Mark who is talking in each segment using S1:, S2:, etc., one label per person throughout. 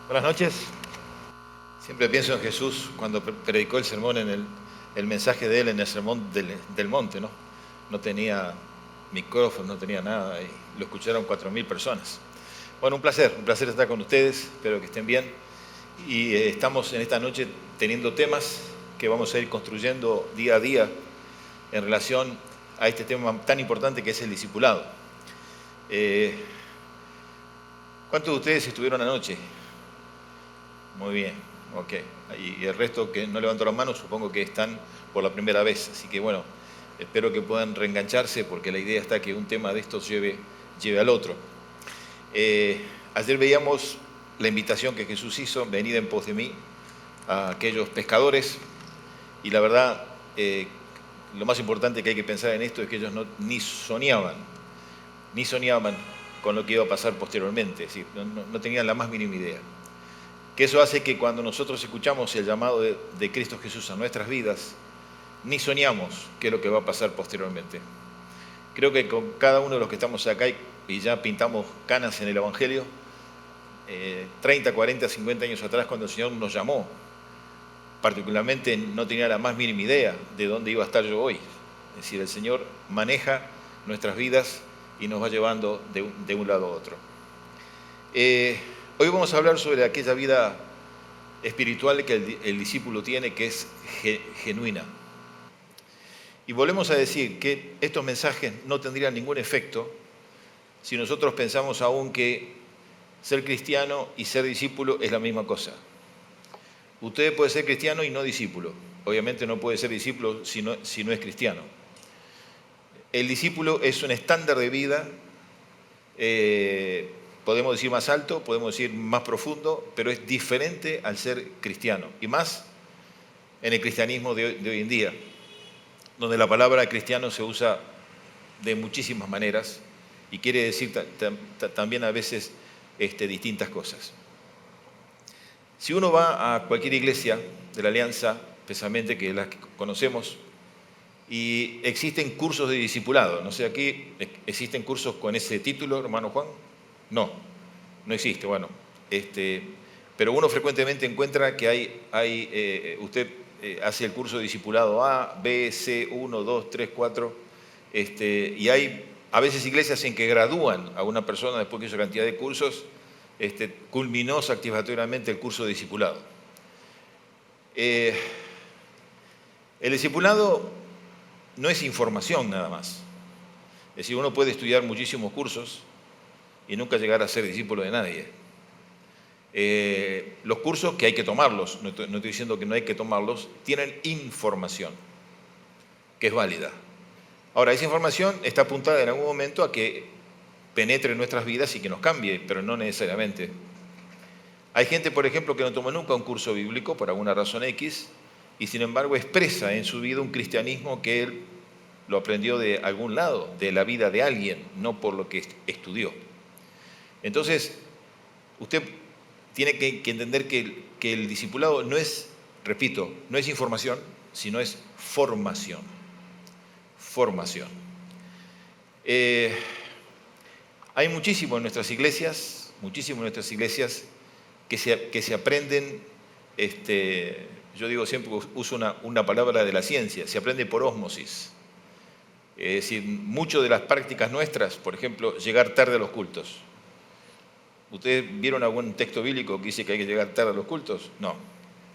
S1: Buenas noches. Siempre pienso en Jesús cuando predicó el sermón el mensaje de él en el sermón del monte, ¿no? No tenía micrófono, no tenía nada y lo escucharon 4.000 personas. Bueno, un placer estar con ustedes, espero que estén bien. Y estamos en esta noche teniendo temas que vamos a ir construyendo día a día en relación a este tema tan importante que es el discipulado. ¿Cuántos de ustedes estuvieron anoche? Muy bien, ok. Y el resto que no levantó las manos supongo que están por la primera vez. Así que bueno, espero que puedan reengancharse porque la idea está que un tema de estos lleve al otro. Ayer veíamos la invitación que Jesús hizo, venid en pos de mí, a aquellos pescadores. Y la verdad, lo más importante que hay que pensar en esto es que ellos ni soñaban con lo que iba a pasar posteriormente. Es decir, no tenían la más mínima idea. Que eso hace que cuando nosotros escuchamos el llamado de Cristo Jesús a nuestras vidas, ni soñamos qué es lo que va a pasar posteriormente. Creo que con cada uno de los que estamos acá y ya pintamos canas en el Evangelio, 30, 40, 50 años atrás, cuando el Señor nos llamó, particularmente no tenía la más mínima idea de dónde iba a estar yo hoy. Es decir, el Señor maneja nuestras vidas y nos va llevando de un lado a otro. Hoy vamos a hablar sobre aquella vida espiritual que el discípulo tiene, que es genuina. Y volvemos a decir que estos mensajes no tendrían ningún efecto si nosotros pensamos aún que ser cristiano y ser discípulo es la misma cosa. Usted puede ser cristiano y no discípulo. Obviamente no puede ser discípulo si no es cristiano. El discípulo es un estándar de vida, podemos decir más alto, podemos decir más profundo, pero es diferente al ser cristiano. Y más en el cristianismo de hoy en día, donde la palabra cristiano se usa de muchísimas maneras y quiere decir también a veces distintas cosas. Si uno va a cualquier iglesia de la Alianza, especialmente que las que conocemos, y existen cursos de discipulado, no sé, aquí existen cursos con ese título, hermano Juan. No existe, bueno. Pero uno frecuentemente encuentra que usted hace el curso de discipulado A, B, C, 1, 2, 3, 4, y hay a veces iglesias en que gradúan a una persona después que hizo cantidad de cursos, culminó satisfactoriamente el curso de discipulado. El discipulado no es información nada más. Es decir, uno puede estudiar muchísimos cursos y nunca llegar a ser discípulo de nadie. Los cursos, que hay que tomarlos, no estoy diciendo que no hay que tomarlos, tienen información, que es válida. Ahora, esa información está apuntada en algún momento a que penetre en nuestras vidas y que nos cambie, pero no necesariamente. Hay gente, por ejemplo, que no tomó nunca un curso bíblico por alguna razón X, y sin embargo expresa en su vida un cristianismo que él lo aprendió de algún lado, de la vida de alguien, no por lo que estudió. Entonces, usted tiene que entender que el discipulado no es, repito, no es información, sino es formación. Formación. Hay muchísimo en nuestras iglesias que se aprenden, yo digo siempre, uso una palabra de la ciencia, se aprende por ósmosis. Es decir, muchas de las prácticas nuestras, por ejemplo, llegar tarde a los cultos. ¿Ustedes vieron algún texto bíblico que dice que hay que llegar tarde a los cultos? No.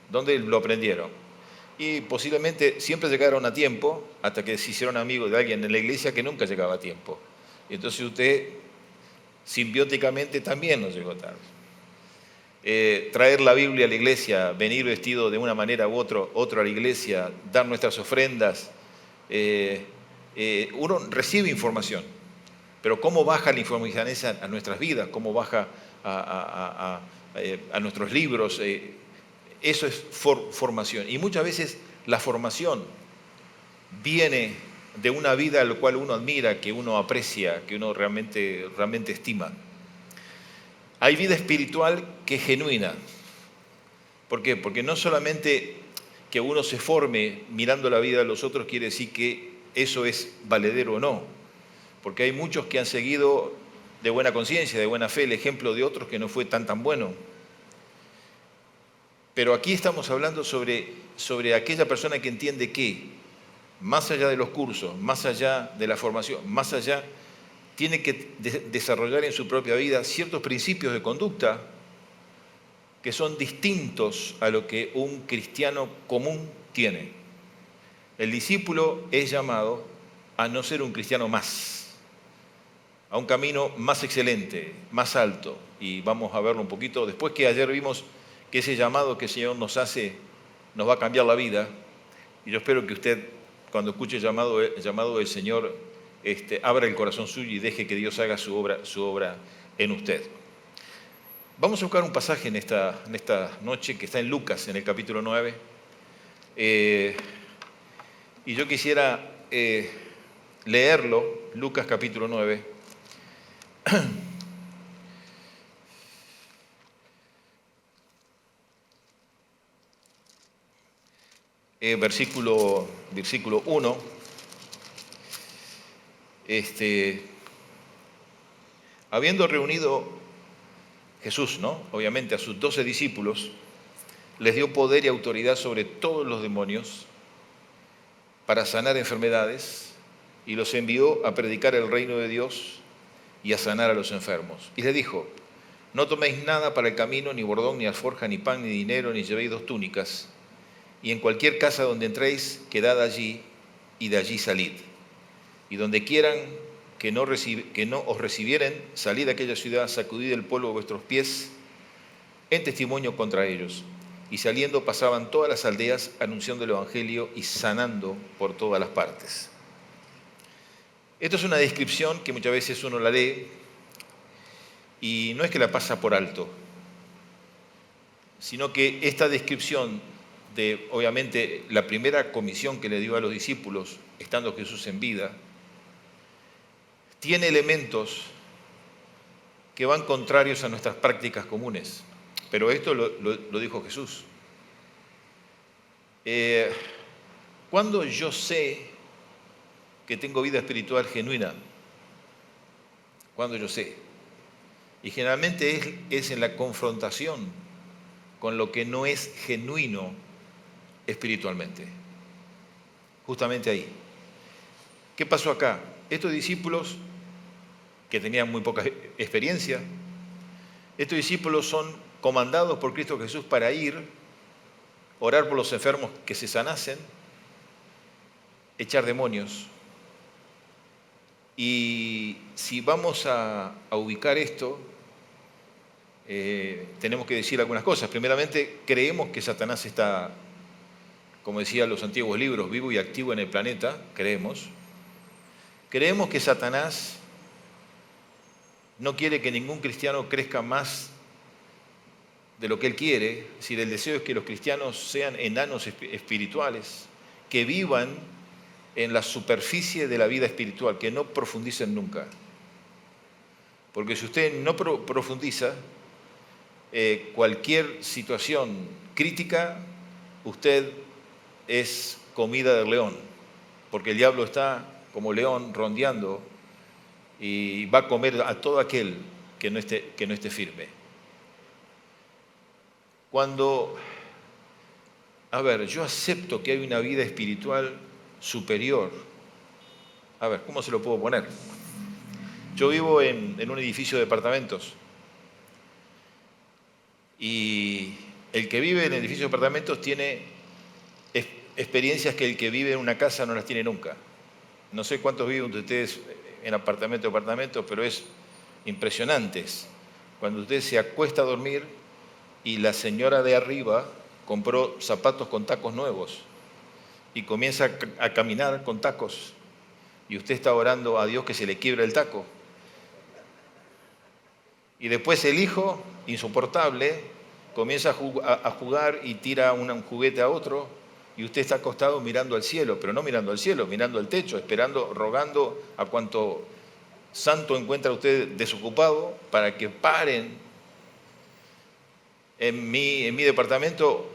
S1: ¿Dónde lo aprendieron? Y posiblemente siempre llegaron a tiempo hasta que se hicieron amigos de alguien en la iglesia que nunca llegaba a tiempo. Y entonces usted simbióticamente también no llegó tarde. Traer la Biblia a la iglesia, venir vestido de una manera u otra a la iglesia, dar nuestras ofrendas, uno recibe información, pero ¿cómo baja la información esa a nuestras vidas? ¿Cómo baja a nuestros libros? Eso es formación. Y muchas veces la formación viene de una vida a la cual uno admira, que uno aprecia, que uno realmente estima. Hay vida espiritual que es genuina. ¿Por qué? Porque no solamente que uno se forme mirando la vida de los otros quiere decir que eso es valedero o no. Porque hay muchos que han seguido de buena conciencia, de buena fe, el ejemplo de otros que no fue tan bueno. Pero aquí estamos hablando sobre aquella persona que entiende que, más allá de los cursos, más allá de la formación, más allá, tiene que desarrollar en su propia vida ciertos principios de conducta que son distintos a lo que un cristiano común tiene. El discípulo es llamado a no ser un cristiano más, a un camino más excelente, más alto. Y vamos a verlo un poquito después, que ayer vimos que ese llamado que el Señor nos hace nos va a cambiar la vida. Y yo espero que usted, cuando escuche el llamado del Señor, abra el corazón suyo y deje que Dios haga su obra en usted. Vamos a buscar un pasaje en esta noche que está en Lucas, en el capítulo 9. Y yo quisiera leerlo, Lucas capítulo 9. Versículo 1. Habiendo reunido Jesús, obviamente a sus 12 discípulos, les dio poder y autoridad sobre todos los demonios para sanar enfermedades, y los envió a predicar el reino de Dios y a sanar a los enfermos. Y les dijo: no toméis nada para el camino, ni bordón, ni alforja, ni pan, ni dinero, ni llevéis 2 túnicas. Y en cualquier casa donde entréis, quedad allí, y de allí salid. Y donde quieran que no os recibieren, salid a aquella ciudad, sacudid el polvo de vuestros pies en testimonio contra ellos. Y saliendo pasaban todas las aldeas anunciando el evangelio y sanando por todas las partes. Esto es una descripción que muchas veces uno la lee y no es que la pasa por alto, sino que esta descripción de, obviamente, la primera comisión que le dio a los discípulos, estando Jesús en vida, tiene elementos que van contrarios a nuestras prácticas comunes. Pero esto lo dijo Jesús. ¿Cuándo yo sé que tengo vida espiritual genuina? ¿Cuándo yo sé? Y generalmente es en la confrontación con lo que no es genuino espiritualmente. Justamente ahí. ¿Qué pasó acá? Estos discípulos, que tenían muy poca experiencia, estos discípulos son comandados por Cristo Jesús para ir, orar por los enfermos que se sanasen, echar demonios. Y si vamos a ubicar esto, tenemos que decir algunas cosas. Primeramente, creemos que Satanás está, como decían los antiguos libros, vivo y activo en el planeta. Creemos que Satanás no quiere que ningún cristiano crezca más de lo que él quiere. Es decir, el deseo es que los cristianos sean enanos espirituales, que vivan en la superficie de la vida espiritual, que no profundicen nunca. Porque si usted no profundiza, cualquier situación crítica, usted es comida del león, porque el diablo está como león rondeando y va a comer a todo aquel que no esté firme. Yo acepto que hay una vida espiritual superior. ¿Cómo se lo puedo poner? Yo vivo en un edificio de departamentos y el que vive en el edificio de departamentos tiene experiencias que el que vive en una casa no las tiene nunca. No sé cuántos viven ustedes en departamentos, pero es impresionante. Cuando usted se acuesta a dormir y la señora de arriba compró zapatos con tacos nuevos y comienza a caminar con tacos y usted está orando a Dios que se le quiebre el taco. Y después el hijo, insoportable, comienza a jugar y tira un juguete a otro y usted está acostado mirando al cielo, pero no mirando al cielo, mirando al techo, esperando, rogando a cuanto santo encuentra usted desocupado para que paren. En mi departamento,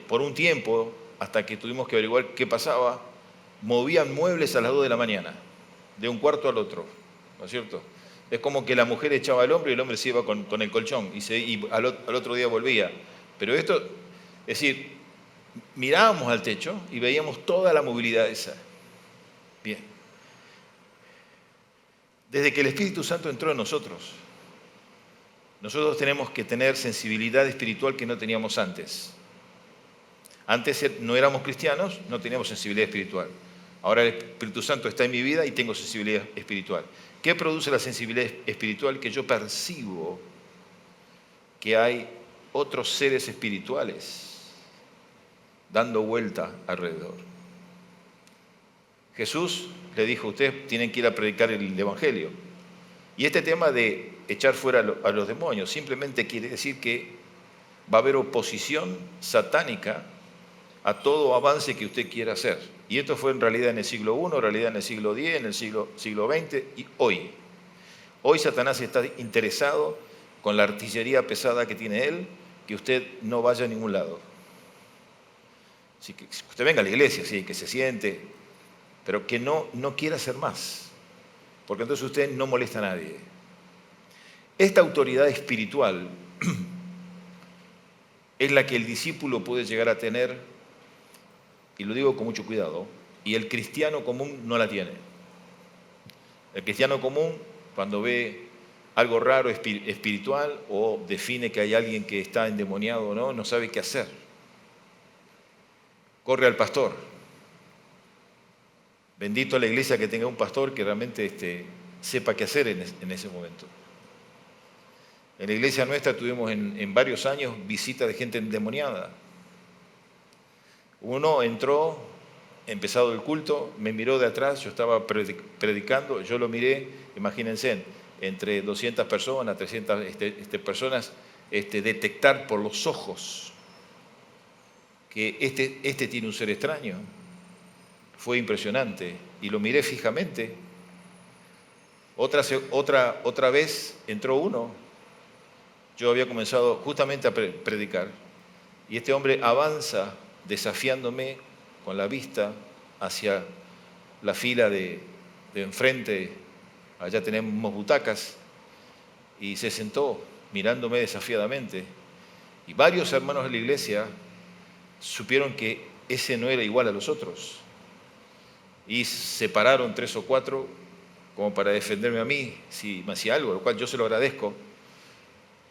S1: por un tiempo, hasta que tuvimos que averiguar qué pasaba, movían muebles a las 2 de la mañana, de un cuarto al otro, ¿no es cierto? Es como que la mujer echaba al hombre y el hombre se iba con el colchón y al otro día volvía. Pero esto Es decir, mirábamos al techo y veíamos toda la movilidad esa. Bien. Desde que el Espíritu Santo entró en nosotros tenemos que tener sensibilidad espiritual que no teníamos antes. Antes no éramos cristianos, no teníamos sensibilidad espiritual. Ahora el Espíritu Santo está en mi vida y tengo sensibilidad espiritual. ¿Qué produce la sensibilidad espiritual? Que yo percibo que hay otros seres espirituales dando vuelta alrededor. Jesús le dijo: ustedes tienen que ir a predicar el Evangelio. Y este tema de echar fuera a los demonios simplemente quiere decir que va a haber oposición satánica a todo avance que usted quiera hacer. Y esto fue en realidad en el siglo I, en realidad en el siglo X, en el siglo XX y hoy. Hoy Satanás está interesado con la artillería pesada que tiene él, que usted no vaya a ningún lado. Así que usted venga a la iglesia, sí, que se siente, pero que no quiera hacer más, porque entonces usted no molesta a nadie. Esta autoridad espiritual es la que el discípulo puede llegar a tener, y lo digo con mucho cuidado, y el cristiano común no la tiene. El cristiano común, cuando ve algo raro espiritual o define que hay alguien que está endemoniado o no sabe qué hacer. Corre al pastor. Bendito la iglesia que tenga un pastor que realmente sepa qué hacer en ese momento. En la iglesia nuestra tuvimos en varios años visita de gente endemoniada. Uno entró, empezado el culto, me miró de atrás, yo estaba predicando, yo lo miré, imagínense, entre 200 personas, 300 personas, detectar por los ojos que este tiene un ser extraño. Fue impresionante y lo miré fijamente. Otra vez entró uno. Yo había comenzado justamente a predicar y este hombre avanza desafiándome con la vista hacia la fila de enfrente. Allá tenemos butacas y se sentó mirándome desafiadamente. Y varios hermanos de la iglesia supieron que ese no era igual a los otros. Y se pararon 3 o 4 como para defenderme a mí si me hacía algo, lo cual yo se lo agradezco.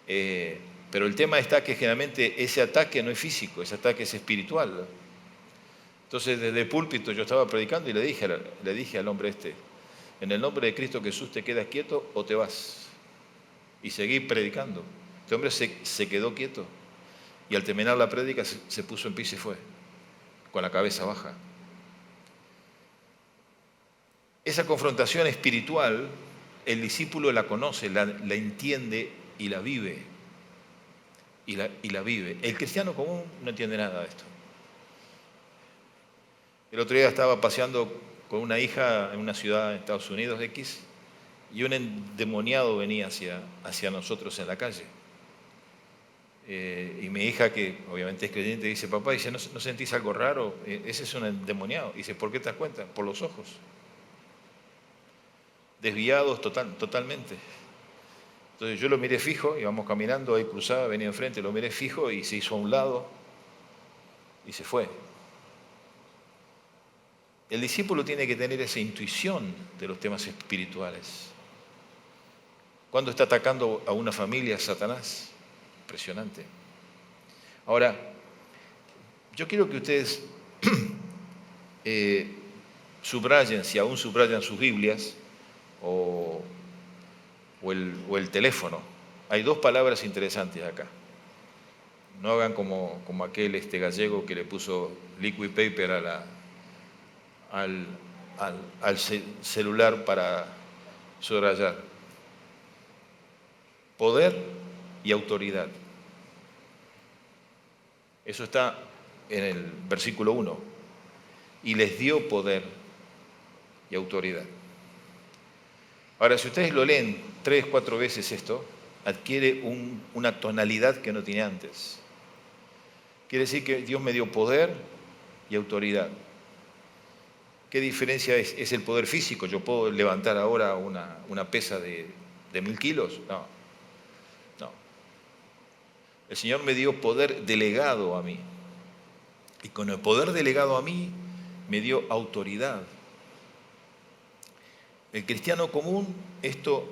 S1: Pero el tema está que generalmente ese ataque no es físico, ese ataque es espiritual. Entonces desde el púlpito yo estaba predicando y le dije al hombre en el nombre de Cristo Jesús, te quedas quieto o te vas. Y seguí predicando. Este hombre se quedó quieto y al terminar la prédica se puso en pie y se fue, con la cabeza baja. Esa confrontación espiritual, el discípulo la conoce, la entiende y la vive. Y la vive. El cristiano común no entiende nada de esto. El otro día estaba paseando con una hija en una ciudad en Estados Unidos X y un endemoniado venía hacia nosotros en la calle. Y mi hija, que obviamente es creyente, dice: papá, ¿no sentís algo raro? Ese es un endemoniado. Dice: ¿por qué te das cuenta? Por los ojos. Desviados totalmente. Entonces yo lo miré fijo, íbamos caminando, ahí cruzaba, venía enfrente, lo miré fijo y se hizo a un lado y se fue. El discípulo tiene que tener esa intuición de los temas espirituales. ¿Cuándo está atacando a una familia Satanás? Impresionante. Ahora, yo quiero que ustedes subrayen, si aún subrayan sus Biblias o el teléfono. Hay 2 palabras interesantes acá. No hagan como aquel gallego que le puso liquid paper al celular para subrayar. Poder y autoridad. Eso está en el versículo 1. Y les dio poder y autoridad. Ahora, si ustedes lo leen 3, 4 veces esto, adquiere una tonalidad que no tiene antes. Quiere decir que Dios me dio poder y autoridad. ¿Qué diferencia es? ¿Es el poder físico? ¿Yo puedo levantar ahora una pesa de 1000 kilos? No. El Señor me dio poder delegado a mí. Y con el poder delegado a mí, me dio autoridad. El cristiano común esto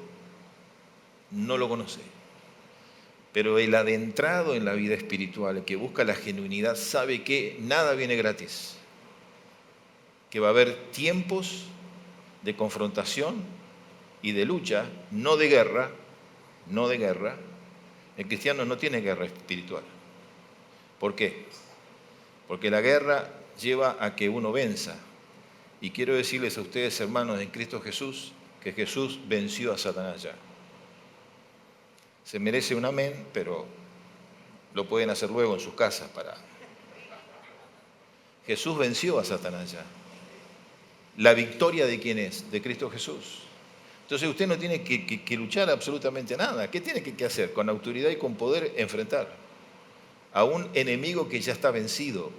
S1: no lo conoce. Pero el adentrado en la vida espiritual, el que busca la genuinidad, sabe que nada viene gratis. Que va a haber tiempos de confrontación y de lucha, no de guerra, no de guerra. El cristiano no tiene guerra espiritual. ¿Por qué? Porque la guerra lleva a que uno venza. Y quiero decirles a ustedes, hermanos, en Cristo Jesús, que Jesús venció a Satanás ya. Se merece un amén, pero lo pueden hacer luego en sus casas. Jesús venció a Satanás ya. ¿La victoria de quién es? De Cristo Jesús. Entonces usted no tiene que luchar absolutamente nada. ¿Qué tiene que hacer? Con autoridad y con poder enfrentar a un enemigo que ya está vencido,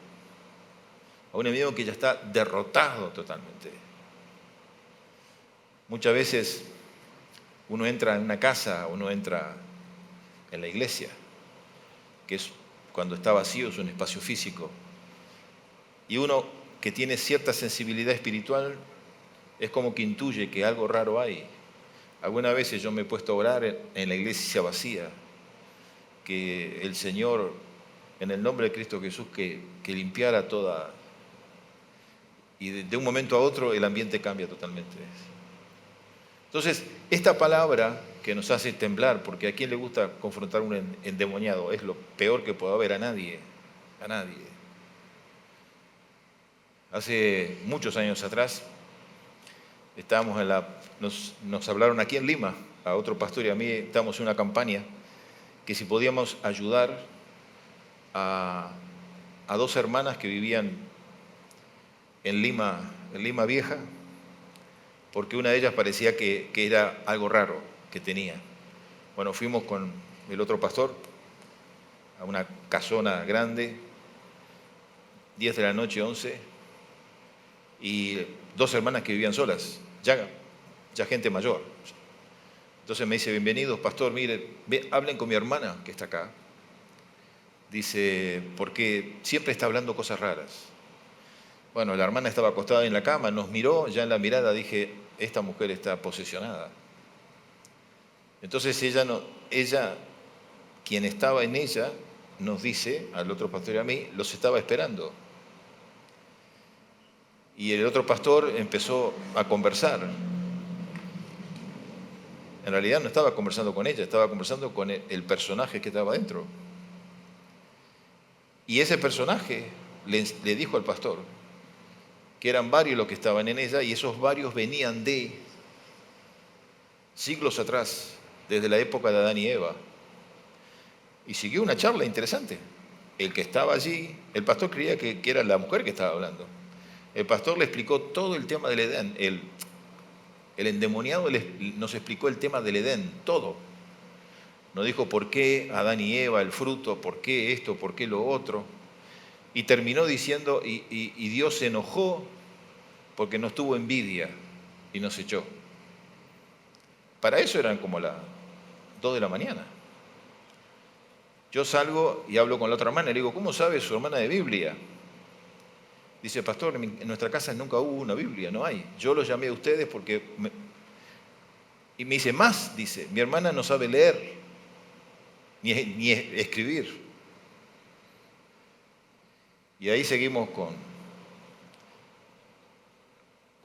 S1: a un enemigo que ya está derrotado totalmente. Muchas veces uno entra en una casa, uno entra en la iglesia, que es cuando está vacío, es un espacio físico, y uno que tiene cierta sensibilidad espiritual es como que intuye que algo raro hay. Algunas veces yo me he puesto a orar en la iglesia vacía, que el Señor, en el nombre de Cristo Jesús, que limpiara toda. Y de un momento a otro el ambiente cambia totalmente. Entonces, esta palabra que nos hace temblar, porque a quién le gusta confrontar a un endemoniado, es lo peor que puede haber, a nadie, a nadie. Hace muchos años atrás, estábamos nos hablaron aquí en Lima, a otro pastor y a mí, estábamos en una campaña, que si podíamos ayudar a dos hermanas que vivían en Lima Vieja, porque una de ellas parecía que era algo raro que tenía. Bueno, fuimos con el otro pastor a una casona grande, 10 de la noche, 11, y dos hermanas que vivían solas, ya gente mayor. Entonces me dice, bienvenidos, pastor, mire, hablen con mi hermana que está acá. Dice, porque siempre está hablando cosas raras. Bueno, la hermana estaba acostada en la cama, nos miró, ya en la mirada dije, esta mujer está posesionada. Entonces ella, quien estaba en ella, nos dice, al otro pastor y a mí, los estaba esperando. Y el otro pastor empezó a conversar. En realidad no estaba conversando con ella, estaba conversando con el personaje que estaba dentro. Y ese personaje le dijo al pastor que eran varios los que estaban en ella, y esos varios venían de siglos atrás, desde la época de Adán y Eva. Y siguió una charla interesante. El que estaba allí, el pastor creía que era la mujer que estaba hablando. El pastor le explicó todo el tema del Edén. El endemoniado nos explicó el tema del Edén, todo. Nos dijo por qué Adán y Eva, el fruto, por qué esto, por qué lo otro. Y terminó diciendo, y Dios se enojó porque nos tuvo envidia y nos echó. Para eso eran como las 2 de la mañana. Yo salgo y hablo con la otra hermana y le digo, ¿cómo sabe su hermana de Biblia? Dice, pastor, en nuestra casa nunca hubo una Biblia, no hay. Yo los llamé a ustedes porque... Y me dice, más, dice, mi hermana no sabe leer, ni escribir. Y ahí seguimos con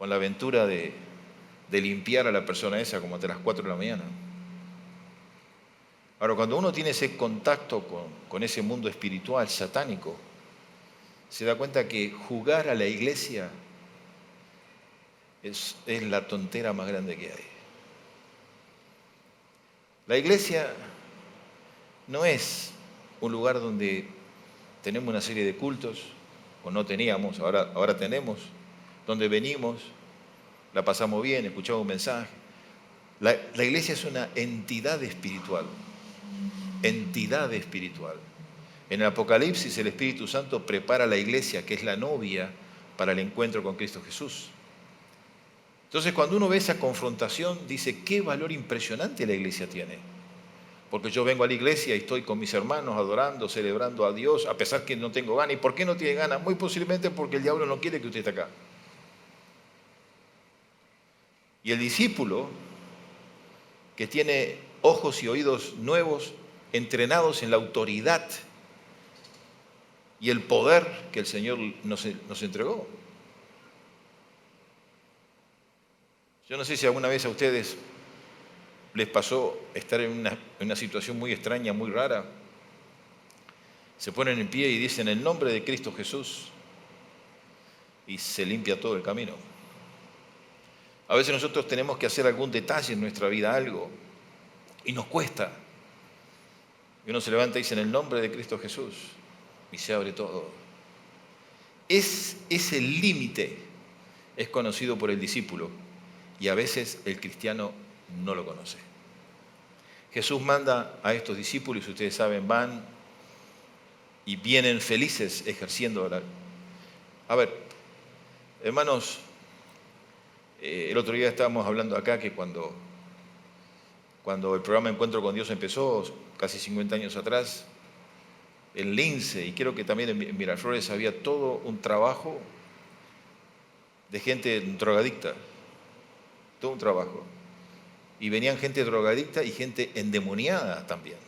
S1: la aventura de limpiar a la persona esa como hasta las 4 de la mañana. Ahora, cuando uno tiene ese contacto con ese mundo espiritual, satánico, se da cuenta que jugar a la iglesia es la tontera más grande que hay. La iglesia no es un lugar donde tenemos una serie de cultos, o no teníamos, ahora tenemos, donde venimos, la pasamos bien, escuchamos un mensaje. La iglesia es una entidad espiritual. Entidad espiritual. En el Apocalipsis el Espíritu Santo prepara a la iglesia, que es la novia, para el encuentro con Cristo Jesús. Entonces cuando uno ve esa confrontación, dice, qué valor impresionante la iglesia tiene. porque yo vengo a la iglesia y estoy con mis hermanos adorando, celebrando a Dios, a pesar que no tengo ganas. ¿Y por qué no tiene ganas? Muy posiblemente porque el diablo no quiere que usted esté acá. Y el discípulo, que tiene ojos y oídos nuevos, entrenados en la autoridad y el poder que el Señor nos entregó. Yo no sé si alguna vez a ustedes les pasó estar en una situación muy extraña, muy rara. Se ponen en pie y dicen el nombre de Cristo Jesús y se limpia todo el camino. A veces nosotros tenemos que hacer algún detalle en nuestra vida, algo, y nos cuesta. Y uno se levanta y dice en el nombre de Cristo Jesús y se abre todo. Ese límite es conocido por el discípulo y a veces el cristiano no lo conoce. Jesús manda a estos discípulos, ustedes saben, van y vienen felices ejerciendo la... A ver, hermanos, el otro día estábamos hablando acá que cuando el programa Encuentro con Dios empezó, casi 50 años atrás, en Lince, y creo que también en Miraflores, había todo un trabajo de gente drogadicta, todo un trabajo. Y venían gente drogadicta y gente endemoniada también.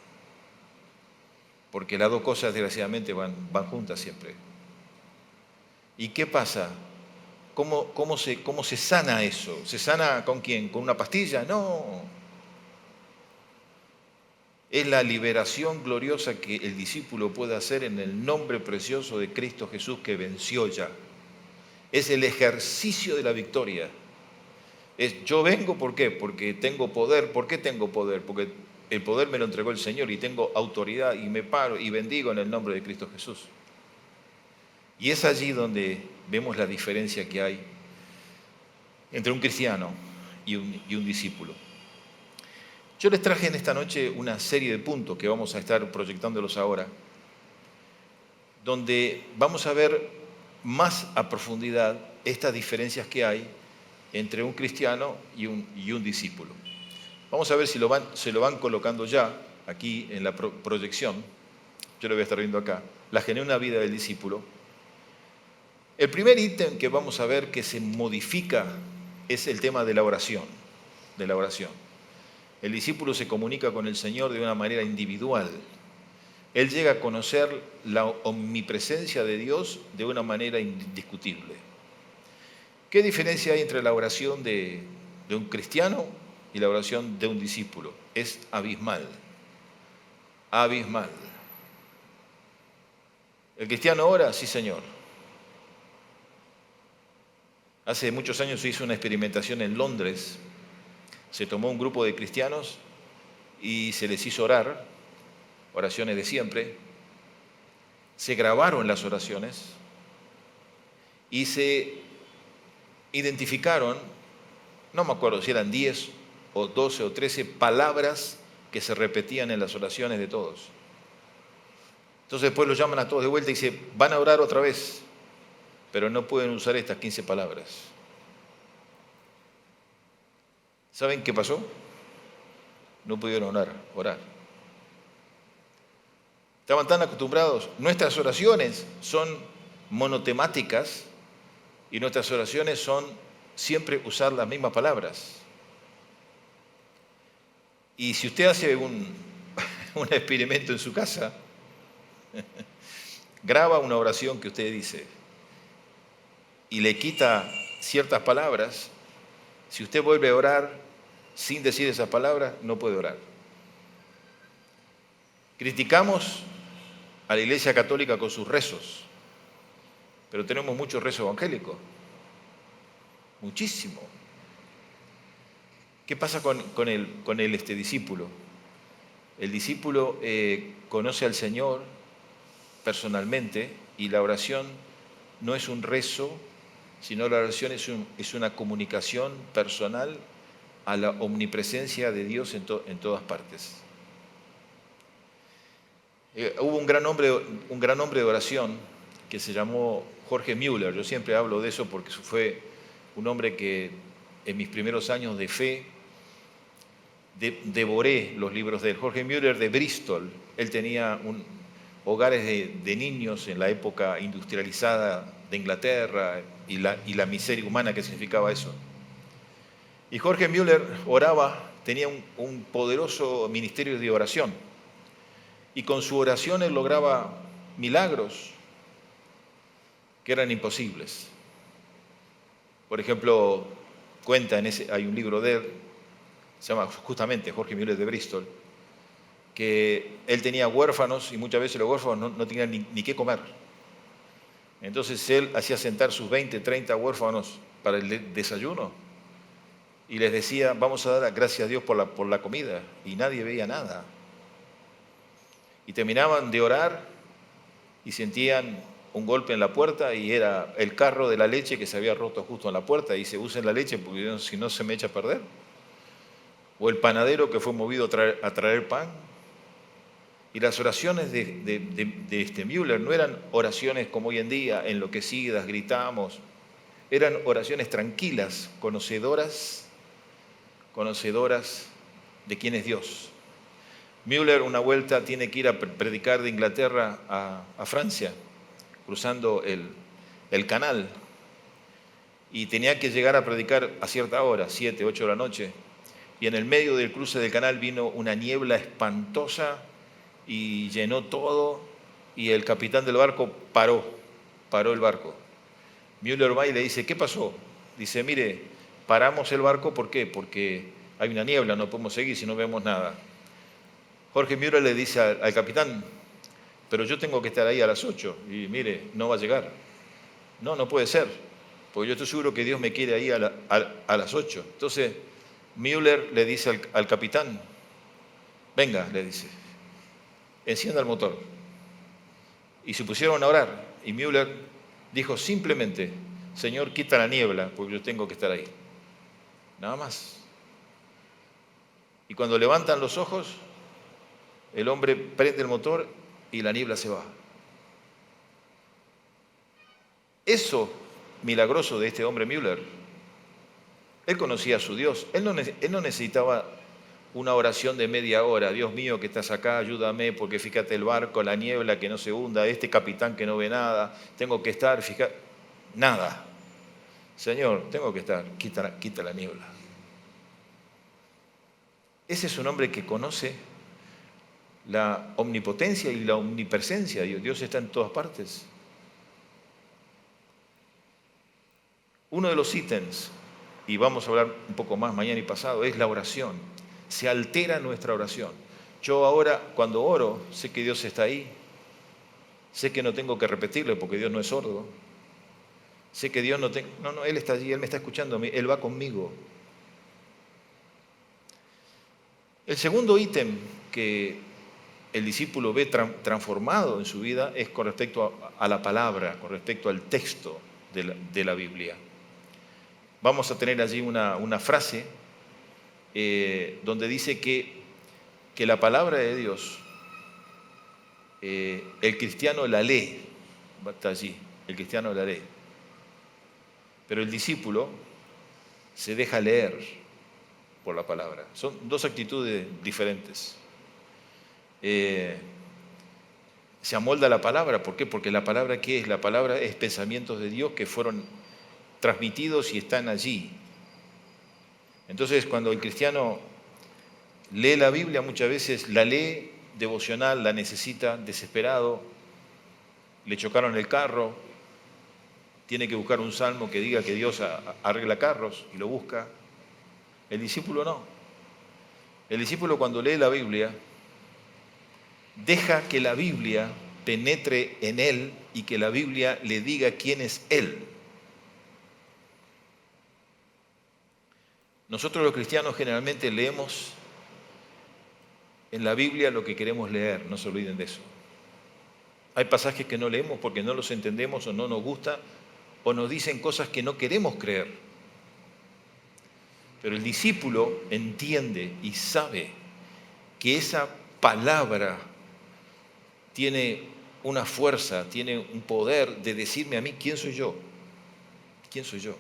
S1: Porque las dos cosas, desgraciadamente, van juntas siempre. ¿Y qué pasa? ¿Cómo se sana eso? ¿Se sana con quién? ¿Con una pastilla? No. Es la liberación gloriosa que el discípulo puede hacer en el nombre precioso de Cristo Jesús que venció ya. Es el ejercicio de la victoria. Yo vengo, ¿por qué? Porque tengo poder. ¿Por qué tengo poder? Porque el poder me lo entregó el Señor y tengo autoridad y me paro y bendigo en el nombre de Cristo Jesús. Y es allí donde vemos la diferencia que hay entre un cristiano y un discípulo. Yo les traje en esta noche una serie de puntos que vamos a estar proyectándolos ahora, donde vamos a ver más a profundidad estas diferencias que hay entre un cristiano y un discípulo. Vamos a ver si se lo van colocando ya aquí en la proyección. Yo lo voy a estar viendo acá. La genuina vida del discípulo. El primer ítem que vamos a ver que se modifica es el tema de la oración. El discípulo se comunica con el Señor de una manera individual. Él llega a conocer la omnipresencia de Dios de una manera indiscutible. ¿Qué diferencia hay entre la oración de un cristiano y la oración de un discípulo? Es abismal. Abismal. ¿El cristiano ora? Sí, Señor. Hace muchos años se hizo una experimentación en Londres. Se tomó un grupo de cristianos y se les hizo orar, oraciones de siempre. Se grabaron las oraciones y se identificaron, no me acuerdo si eran 10 o 12 o 13 palabras que se repetían en las oraciones de todos. Entonces después los llaman a todos de vuelta y dicen, van a orar otra vez, pero no pueden usar estas 15 palabras. ¿Saben qué pasó? No pudieron orar. Estaban tan acostumbrados. Nuestras oraciones son monotemáticas y nuestras oraciones son siempre usar las mismas palabras. Y si usted hace un experimento en su casa, graba una oración que usted dice y le quita ciertas palabras, si usted vuelve a orar sin decir esas palabras, no puede orar. Criticamos a la Iglesia Católica con sus rezos, pero tenemos mucho rezo evangélico, muchísimo. ¿Qué pasa con el discípulo? El discípulo conoce al Señor personalmente y la oración no es un rezo, sino la oración es una comunicación personal a la omnipresencia de Dios en todas partes. Hubo un gran hombre de oración que se llamó Jorge Müller. Yo siempre hablo de eso porque fue un hombre que en mis primeros años de fe devoré los libros de él. Jorge Müller de Bristol, él tenía hogares de niños en la época industrializada de Inglaterra y la miseria humana que significaba eso. Y Jorge Müller oraba, tenía un poderoso ministerio de oración. Y con su oración él lograba milagros que eran imposibles. Por ejemplo, hay un libro de él, se llama justamente Jorge Müller de Bristol, que él tenía huérfanos y muchas veces los huérfanos no tenían ni qué comer. Entonces él hacía sentar sus 20, 30 huérfanos para el desayuno y les decía, vamos a dar gracias a Dios por la comida, y nadie veía nada. Y terminaban de orar y sentían un golpe en la puerta y era el carro de la leche que se había roto justo en la puerta, y se usen la leche porque si no se me echa a perder. O el panadero que fue movido a traer pan. Y las oraciones de Müller no eran oraciones como hoy en día, enloquecidas, gritamos. Eran oraciones tranquilas, conocedoras de quién es Dios. Müller una vuelta tiene que ir a predicar de Inglaterra a Francia, cruzando el canal. Y tenía que llegar a predicar a cierta hora, 7, 8 de la noche. Y en el medio del cruce del canal vino una niebla espantosa y llenó todo, y el capitán del barco paró el barco. Müller va y le dice, ¿qué pasó? Dice, mire, paramos el barco, ¿por qué? Porque hay una niebla, no podemos seguir si no vemos nada. Jorge Müller le dice al capitán, pero yo tengo que estar ahí a las 8, y mire, no va a llegar. No puede ser, porque yo estoy seguro que Dios me quiere ahí a las 8. Entonces, Müller le dice al capitán, venga, le dice, encienda el motor. Y se pusieron a orar, y Müller dijo simplemente, Señor, quita la niebla, porque yo tengo que estar ahí. Nada más. Y cuando levantan los ojos, el hombre prende el motor y la niebla se va. Eso milagroso de este hombre Müller, él conocía a su Dios, él no necesitaba una oración de media hora, Dios mío que estás acá, ayúdame, porque fíjate el barco, la niebla que no se hunda, este capitán que no ve nada, tengo que estar, fíjate, nada. Señor, tengo que estar, quita la niebla. Ese es un hombre que conoce la omnipotencia y la omnipresencia de Dios. Dios está en todas partes. Uno de los ítems, y vamos a hablar un poco más mañana y pasado, es la oración. Se altera nuestra oración. Yo ahora, cuando oro, sé que Dios está ahí. Sé que no tengo que repetirle porque Dios no es sordo. Sé que Dios no, Él está allí, Él me está escuchando, Él va conmigo. El segundo ítem que el discípulo ve transformado en su vida es con respecto a la palabra, con respecto al texto de la Biblia. Vamos a tener allí una frase donde dice que la palabra de Dios, el cristiano la lee, está allí, el cristiano la lee, pero el discípulo se deja leer por la palabra. Son dos actitudes diferentes. Se amolda a la palabra, ¿por qué? Porque la palabra, ¿qué es? La palabra es pensamientos de Dios que fueron transmitidos y están allí. Entonces, cuando el cristiano lee la Biblia, muchas veces la lee devocional, la necesita desesperado, le chocaron el carro, tiene que buscar un salmo que diga que Dios arregla carros y lo busca. El discípulo no. El discípulo cuando lee la Biblia, deja que la Biblia penetre en él y que la Biblia le diga quién es él. Nosotros los cristianos generalmente leemos en la Biblia lo que queremos leer, no se olviden de eso. Hay pasajes que no leemos porque no los entendemos o no nos gusta o nos dicen cosas que no queremos creer. Pero el discípulo entiende y sabe que esa palabra tiene una fuerza, tiene un poder de decirme a mí quién soy yo. ¿Quién soy yo?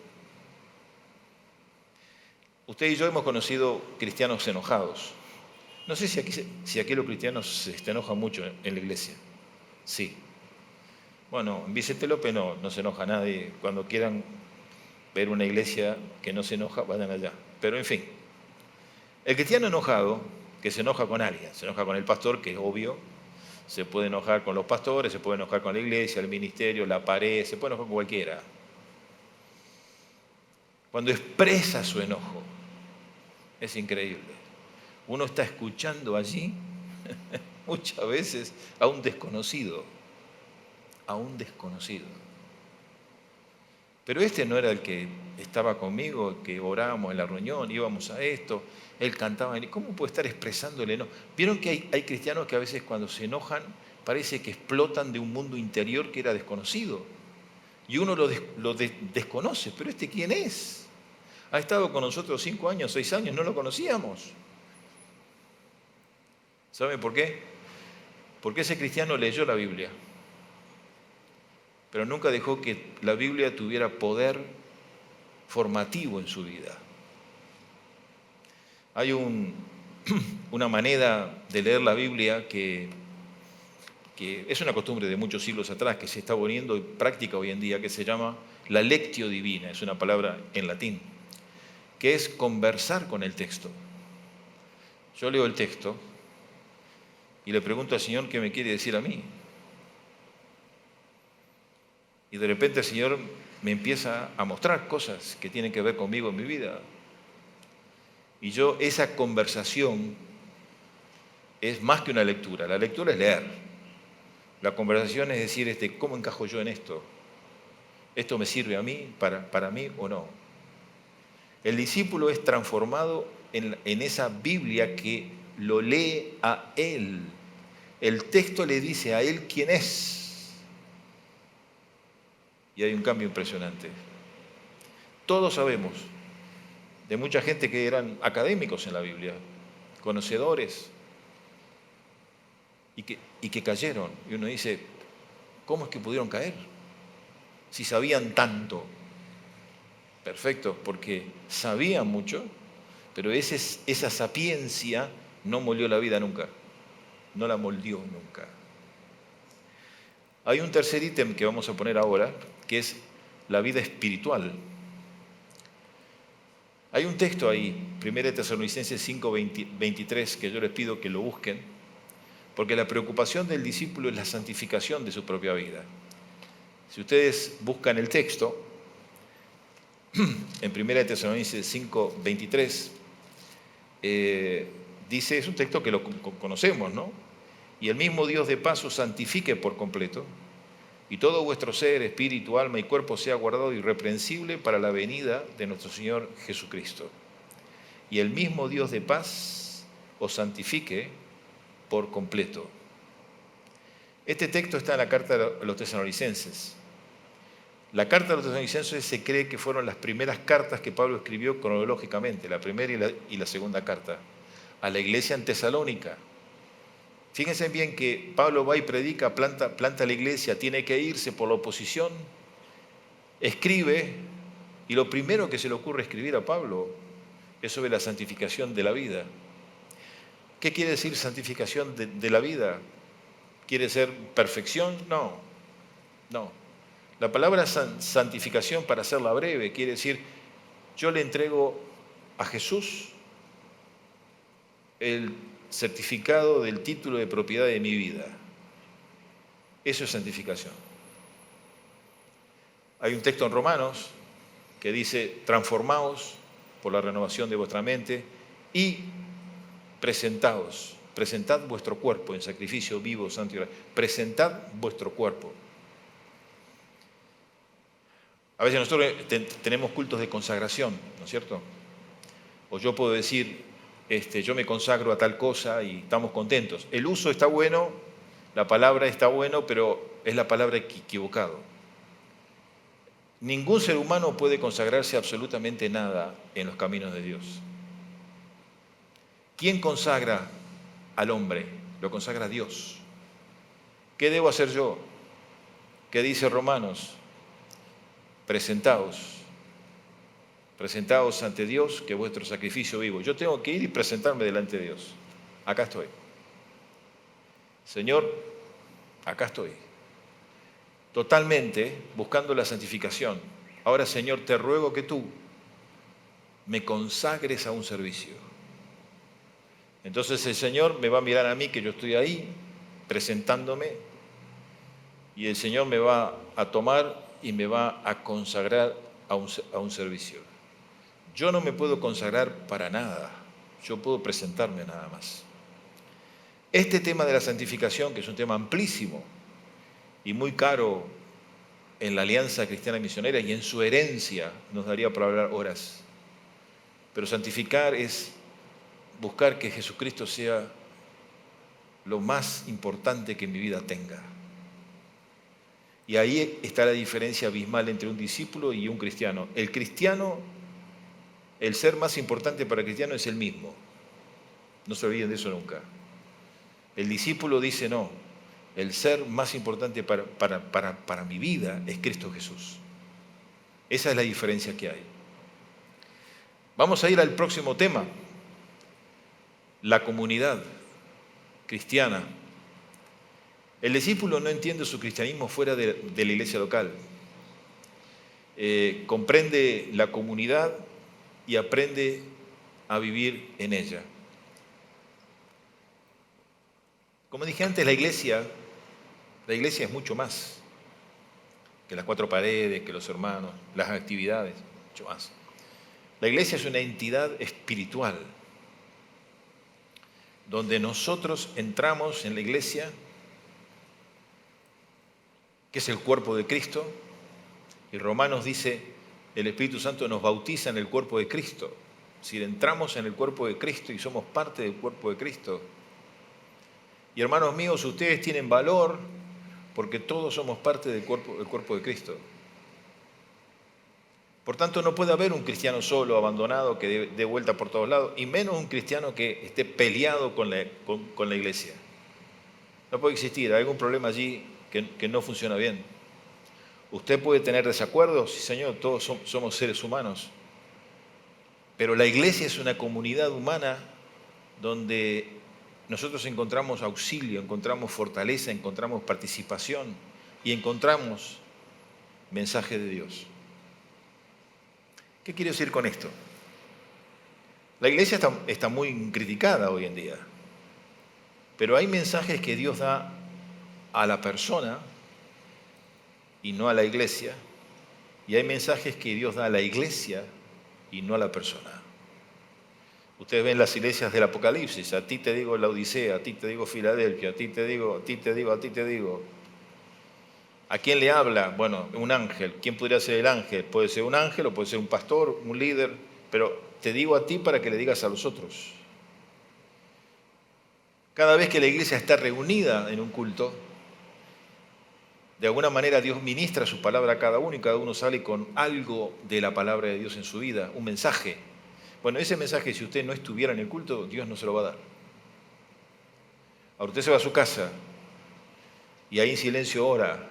S1: Usted y yo hemos conocido cristianos enojados. No sé si aquí los cristianos se enojan mucho en la iglesia. Sí. Bueno, en Vicente López no se enoja nadie. Cuando quieran ver una iglesia que no se enoja, vayan allá. Pero en fin, el cristiano enojado, que se enoja con alguien, se enoja con el pastor, que es obvio, se puede enojar con los pastores, se puede enojar con la iglesia, el ministerio, la pared, se puede enojar con cualquiera. Cuando expresa su enojo, es increíble. Uno está escuchando allí muchas veces a un desconocido. Pero este no era el que estaba conmigo, que orábamos en la reunión, íbamos a esto, él cantaba. ¿Cómo puede estar expresando el enojo? Vieron que hay cristianos que a veces cuando se enojan parece que explotan de un mundo interior que era desconocido. Y uno lo desconoce, pero ¿este quién es? Ha estado con nosotros 5 años, 6 años, no lo conocíamos. ¿Saben por qué? Porque ese cristiano leyó la Biblia, pero nunca dejó que la Biblia tuviera poder formativo en su vida. Hay una manera de leer la Biblia que es una costumbre de muchos siglos atrás, que se está poniendo en práctica hoy en día, que se llama la lectio divina, es una palabra en latín, que es conversar con el texto. Yo leo el texto y le pregunto al Señor qué me quiere decir a mí. Y de repente el Señor me empieza a mostrar cosas que tienen que ver conmigo en mi vida. Y esa conversación es más que una lectura. La lectura es leer. La conversación es decir, ¿cómo encajo yo en esto? ¿Esto me sirve a mí, para mí o no? El discípulo es transformado en esa Biblia que lo lee a él. El texto le dice a él quién es. Y hay un cambio impresionante. Todos sabemos de mucha gente que eran académicos en la Biblia, conocedores, y que cayeron. Y uno dice, ¿cómo es que pudieron caer? Si sabían tanto. Perfecto, porque sabían mucho, pero esa sapiencia no moldeó la vida nunca. No la moldeó nunca. Hay un tercer ítem que vamos a poner ahora, que es la vida espiritual. Hay un texto ahí, 1 Tesalonicenses 5, 23, que yo les pido que lo busquen, porque la preocupación del discípulo es la santificación de su propia vida. Si ustedes buscan el texto, en 1 Tesalonicenses 5, 23, dice, es un texto que lo conocemos, ¿no? Y el mismo Dios de paz os santifique por completo, y todo vuestro ser, espíritu, alma y cuerpo sea guardado irreprensible para la venida de nuestro Señor Jesucristo. Y el mismo Dios de paz os santifique por completo. Este texto está en la carta a los tesalonicenses. La carta a los tesalonicenses se cree que fueron las primeras cartas que Pablo escribió cronológicamente, la primera y la segunda carta, a la iglesia en Tesalónica. Fíjense bien que Pablo va y predica, planta la iglesia, tiene que irse por la oposición, escribe, y lo primero que se le ocurre escribir a Pablo es sobre la santificación de la vida. ¿Qué quiere decir santificación de la vida? ¿Quiere ser perfección? No. La palabra santificación, para hacerla breve, quiere decir, yo le entrego a Jesús el certificado del título de propiedad de mi vida. Eso es santificación. Hay un texto en Romanos que dice, transformaos por la renovación de vuestra mente y presentad vuestro cuerpo en sacrificio vivo, santo y agradable. Presentad vuestro cuerpo. A veces nosotros tenemos cultos de consagración, ¿no es cierto? O yo puedo decir, yo me consagro a tal cosa y estamos contentos. El uso está bueno, la palabra está bueno, pero es la palabra equivocado. Ningún ser humano puede consagrarse a absolutamente nada en los caminos de Dios. ¿Quién consagra al hombre? Lo consagra Dios. ¿Qué debo hacer yo? ¿Qué dice Romanos? Presentaos presentaos ante Dios, que es vuestro sacrificio vivo. Yo tengo que ir y presentarme delante de Dios. Acá estoy. Señor, acá estoy. Totalmente buscando la santificación. Ahora, Señor, te ruego que tú me consagres a un servicio. Entonces el Señor me va a mirar a mí, que yo estoy ahí, presentándome, y el Señor me va a tomar y me va a consagrar a un servicio. Yo no me puedo consagrar para nada, yo puedo presentarme nada más. Este tema de la santificación, que es un tema amplísimo y muy caro en la Alianza Cristiana Misionera y en su herencia, nos daría para hablar horas. Pero santificar es buscar que Jesucristo sea lo más importante que mi vida tenga. Y ahí está la diferencia abismal entre un discípulo y un cristiano. El cristiano, el ser más importante para el cristiano es el mismo. No se olviden de eso nunca. El discípulo dice no, el ser más importante para mi vida es Cristo Jesús. Esa es la diferencia que hay. Vamos a ir al próximo tema, la comunidad cristiana. El discípulo no entiende su cristianismo fuera de la iglesia local. Comprende la comunidad y aprende a vivir en ella. Como dije antes, la iglesia es mucho más que las cuatro paredes, que los hermanos, las actividades, mucho más. La iglesia es una entidad espiritual, donde nosotros entramos en la iglesia, que es el cuerpo de Cristo, y Romanos dice, el Espíritu Santo nos bautiza en el cuerpo de Cristo. Si entramos en el cuerpo de Cristo y somos parte del cuerpo de Cristo. Y hermanos míos, ustedes tienen valor porque todos somos parte del cuerpo de Cristo. Por tanto, no puede haber un cristiano solo, abandonado, que dé vuelta por todos lados, y menos un cristiano que esté peleado con la iglesia. No puede existir, hay algún problema allí que no funciona bien. Usted puede tener desacuerdos, sí señor, todos somos seres humanos, pero la iglesia es una comunidad humana donde nosotros encontramos auxilio, encontramos fortaleza, encontramos participación y encontramos mensaje de Dios. ¿Qué quiero decir con esto? La iglesia está muy criticada hoy en día, pero hay mensajes que Dios da a la persona y no a la iglesia, y hay mensajes que Dios da a la iglesia y no a la persona. Ustedes ven las iglesias del Apocalipsis, a ti te digo la Odisea, a ti te digo Filadelfia, a ti te digo, a ti te digo, a ti te digo. ¿A quién le habla? Bueno, un ángel. ¿Quién podría ser el ángel? Puede ser un ángel o puede ser un pastor, un líder, pero te digo a ti para que le digas a los otros. Cada vez que la iglesia está reunida en un culto, de alguna manera Dios ministra su palabra a cada uno y cada uno sale con algo de la palabra de Dios en su vida, un mensaje. Bueno, ese mensaje, si usted no estuviera en el culto, Dios no se lo va a dar. Ahora usted se va a su casa y ahí en silencio ora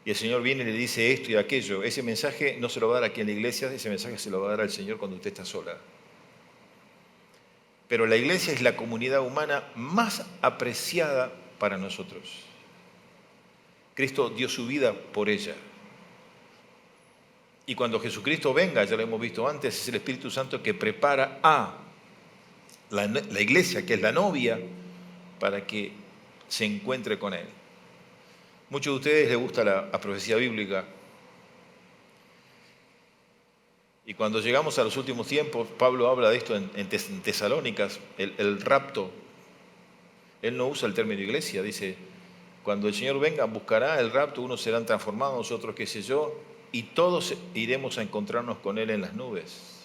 S1: y el Señor viene y le dice esto y aquello. Ese mensaje no se lo va a dar aquí en la iglesia, ese mensaje se lo va a dar al Señor cuando usted está sola. Pero la iglesia es la comunidad humana más apreciada para nosotros. Cristo dio su vida por ella. Y cuando Jesucristo venga, ya lo hemos visto antes, es el Espíritu Santo que prepara a la iglesia, que es la novia, para que se encuentre con Él. Muchos de ustedes les gusta la profecía bíblica. Y cuando llegamos a los últimos tiempos, Pablo habla de esto en Tesalónicas, el rapto. Él no usa el término iglesia, dice, cuando el Señor venga, buscará el rapto, unos serán transformados, otros qué sé yo, y todos iremos a encontrarnos con Él en las nubes.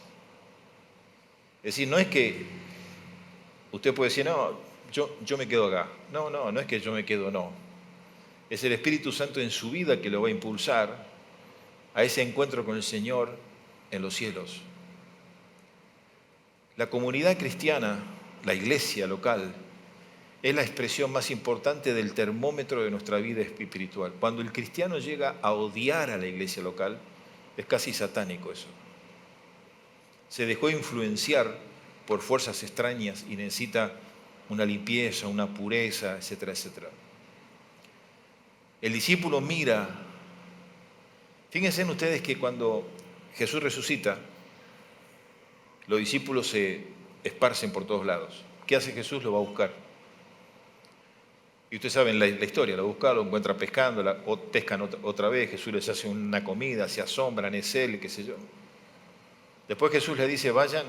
S1: Es decir, no es que usted puede decir, no, yo me quedo acá. No es que yo me quedo, no. Es el Espíritu Santo en su vida que lo va a impulsar a ese encuentro con el Señor en los cielos. La comunidad cristiana, la iglesia local, es la expresión más importante del termómetro de nuestra vida espiritual. Cuando el cristiano llega a odiar a la iglesia local, es casi satánico eso. se dejó influenciar por fuerzas extrañas y necesita una limpieza, una pureza, etcétera, etcétera. El discípulo mira. Fíjense en ustedes que cuando Jesús resucita, los discípulos se esparcen por todos lados. ¿Qué hace Jesús? Lo va a buscar. Y ustedes saben la historia, lo busca, lo encuentra pescando, pescan otra vez, Jesús les hace una comida, se asombran, es él, qué sé yo. Después Jesús les dice, vayan,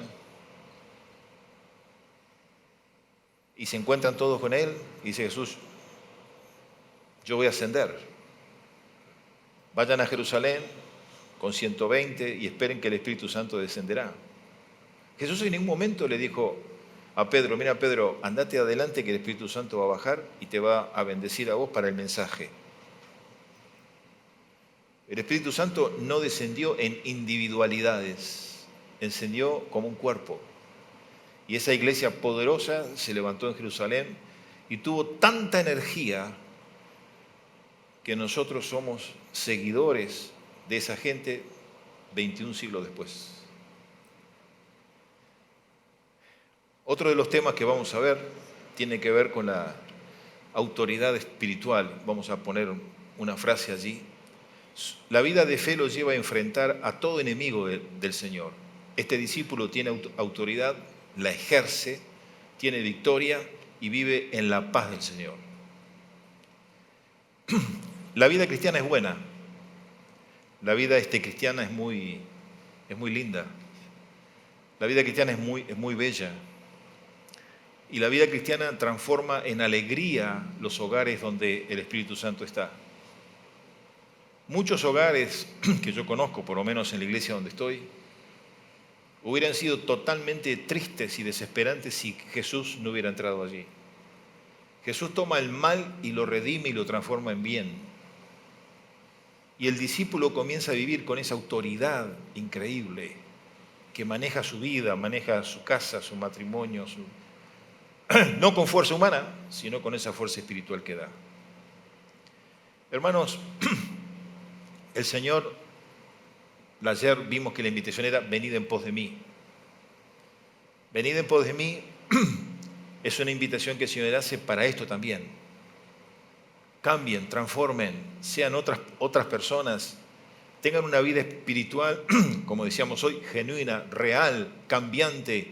S1: y se encuentran todos con él, y dice Jesús, yo voy a ascender. Vayan a Jerusalén con 120 y esperen que el Espíritu Santo descenderá. Jesús en ningún momento le dijo a Pedro, mira Pedro, andate adelante que el Espíritu Santo va a bajar y te va a bendecir a vos para el mensaje. El Espíritu Santo no descendió en individualidades, descendió como un cuerpo. Y esa iglesia poderosa se levantó en Jerusalén y tuvo tanta energía que nosotros somos seguidores de esa gente 21 siglos después. Otro de los temas que vamos a ver tiene que ver con la autoridad espiritual. Vamos a poner una frase allí. La vida de fe lo lleva a enfrentar a todo enemigo del Señor. Este discípulo tiene autoridad, la ejerce, tiene victoria y vive en la paz del Señor. La vida cristiana es buena. La vida cristiana es muy linda. La vida cristiana es muy bella. Y la vida cristiana transforma en alegría los hogares donde el Espíritu Santo está. Muchos hogares que yo conozco, por lo menos en la iglesia donde estoy, hubieran sido totalmente tristes y desesperantes si Jesús no hubiera entrado allí. Jesús toma el mal y lo redime y lo transforma en bien. Y el discípulo comienza a vivir con esa autoridad increíble que maneja su vida, maneja su casa, su matrimonio, no con fuerza humana, sino con esa fuerza espiritual que da. Hermanos, el Señor, ayer vimos que la invitación era venid en pos de mí. Venid en pos de mí es una invitación que el Señor hace para esto también. Cambien, transformen, sean otras personas, tengan una vida espiritual, como decíamos hoy, genuina, real, cambiante,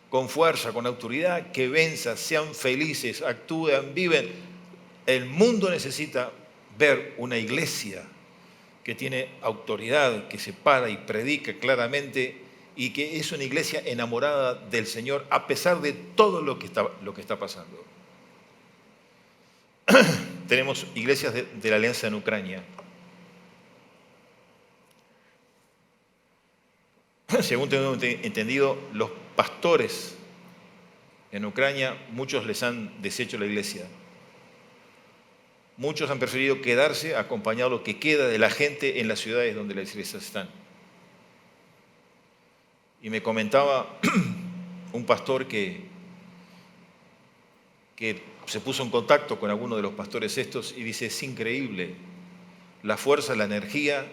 S1: con fuerza, con autoridad, que venza, sean felices, actúen, viven. El mundo necesita ver una iglesia que tiene autoridad, que se para y predica claramente y que es una iglesia enamorada del Señor a pesar de todo lo que está pasando. Tenemos iglesias de la Alianza en Ucrania. Según tengo entendido, los pastores en Ucrania, muchos les han deshecho la iglesia. Muchos han preferido quedarse acompañados lo que queda de la gente en las ciudades donde las iglesias están. Y me comentaba un pastor que se puso en contacto con alguno de los pastores estos y dice, es increíble la fuerza, la energía,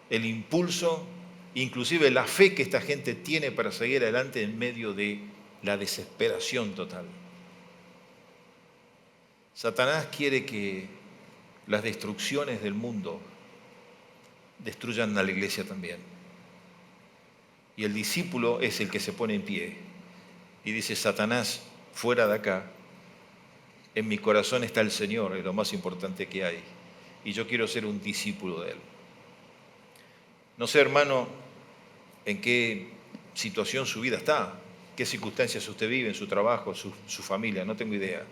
S1: el impulso, inclusive la fe que esta gente tiene para seguir adelante en medio de la desesperación total. Satanás quiere que las destrucciones del mundo destruyan a la iglesia también. Y el discípulo es el que se pone en pie y dice, Satanás, fuera de acá, en mi corazón está el Señor, es lo más importante que hay. Y yo quiero ser un discípulo de Él. No sé, hermano, en qué situación su vida está, qué circunstancias usted vive en su trabajo, su familia, no tengo idea.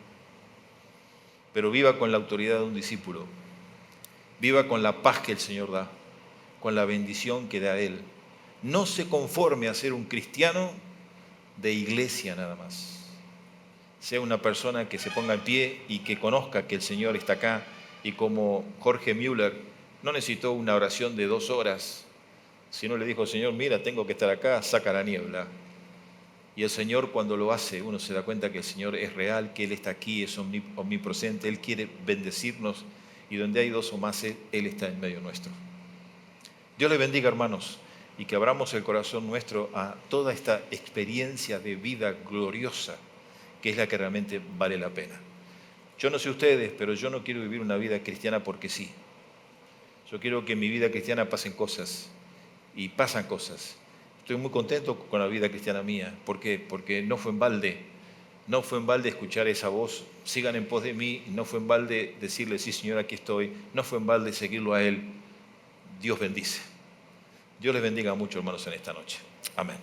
S1: Pero viva con la autoridad de un discípulo. Viva con la paz que el Señor da, con la bendición que da Él. No se conforme a ser un cristiano de iglesia nada más. Sea una persona que se ponga en pie y que conozca que el Señor está acá. Y como Jorge Müller, no necesitó una oración de 2 horas, sino le dijo, Señor, mira, tengo que estar acá, saca la niebla. Y el Señor cuando lo hace, uno se da cuenta que el Señor es real, que Él está aquí, es omnipresente, Él quiere bendecirnos y donde hay 2 o más, Él está en medio nuestro. Dios les bendiga, hermanos. y que abramos el corazón nuestro a toda esta experiencia de vida gloriosa, que es la que realmente vale la pena. Yo no sé ustedes, pero yo no quiero vivir una vida cristiana porque sí. Yo quiero que en mi vida cristiana pasen cosas, y pasan cosas. Estoy muy contento con la vida cristiana mía. ¿Por qué? Porque no fue en balde. No fue en balde escuchar esa voz, sigan en pos de mí. No fue en balde decirle, sí Señor, aquí estoy. No fue en balde seguirlo a Él. Dios bendice. Dios les bendiga mucho, hermanos, en esta noche. Amén.